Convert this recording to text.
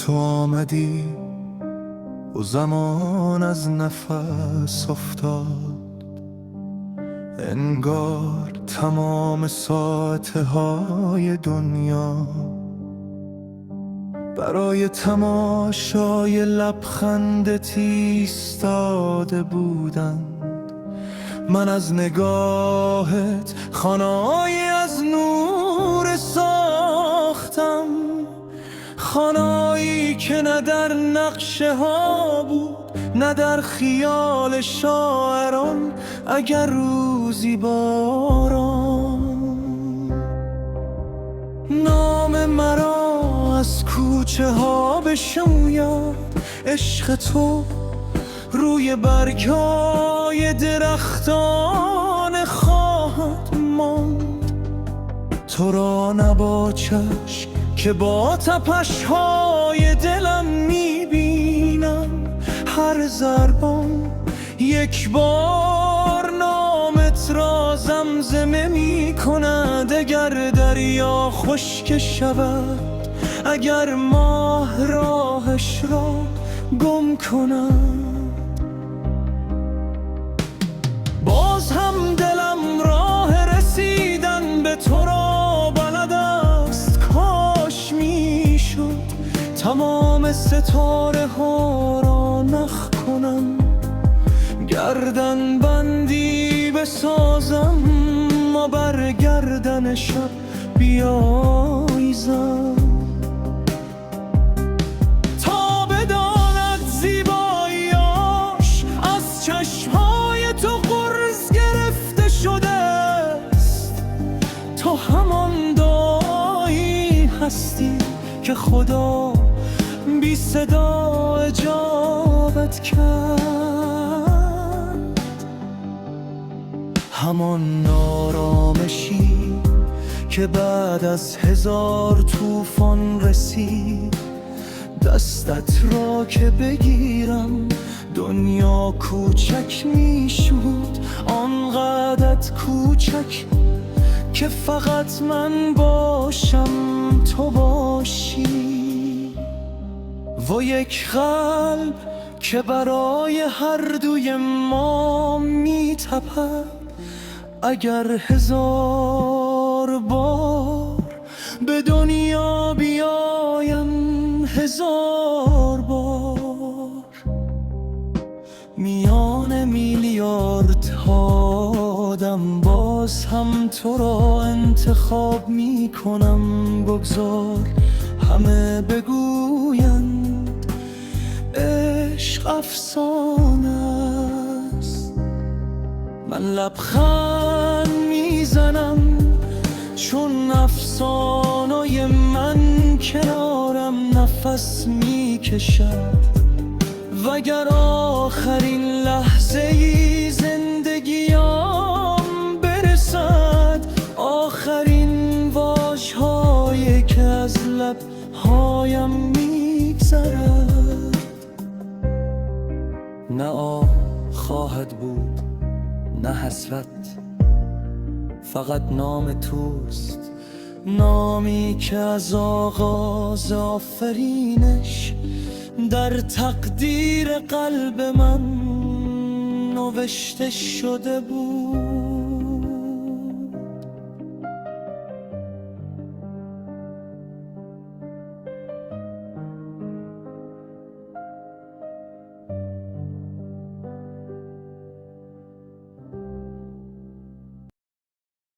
تو آمدی و زمان از نفس افتاد، انگار تمام ساعته های دنیا برای تماشای لبخندت ایستاده بودند. من از نگاهت خانه‌ای از نور ساختم، خانه‌ای که نه در نقشه ها بود نه در خیال شاعران. اگر روزی باران نام مرا از کوچه ها بشوید، عشق تو روی برگای درختان خواهد ماند. تو را نه با چشم که با تپش های دلم میبینم، هر ضربان یک بار نامت را زمزمه میکند. اگر دریا خشک شود، اگر ماه راهش را گم کند، باز هم دلم راه رسیدن به تو را بلد است. کاش میشد تمام ستاره ها را نخ کنم، گردن بندی بسازم و بر گردن شب بیایزم، تا بداند زیباییاش از چشمهای تو قرص گرفته شده است. تو همان دعایی هستی که خدا بی صدا اجابت کرد، همان آرامشی که بعد از 1000 طوفان رسید. دستت را که بگیرم دنیا کوچک میشد، آنقدرت کوچک که فقط من باشم تو باشی. و یک قلب که برای هر دوی ما میتپد، اگر 1000 بار به دنیا بیایم، 1000 بار میان میلیارد آدم باز هم تو را انتخاب میکنم. بگذار همه بگویند عشق افسانه است، من لبخند میزنم چون افسانه من کنارم نفس میکشد. وگر آخرین لحظه ای زندگیم برسد، آخرین واژه‌هایی که از لب‌هایم میگذرد، نه آه خواهد بود نه حسرت، فقط نام توست، نامی که از آغاز آفرینش در تقدیر قلب من نوشته شده بود.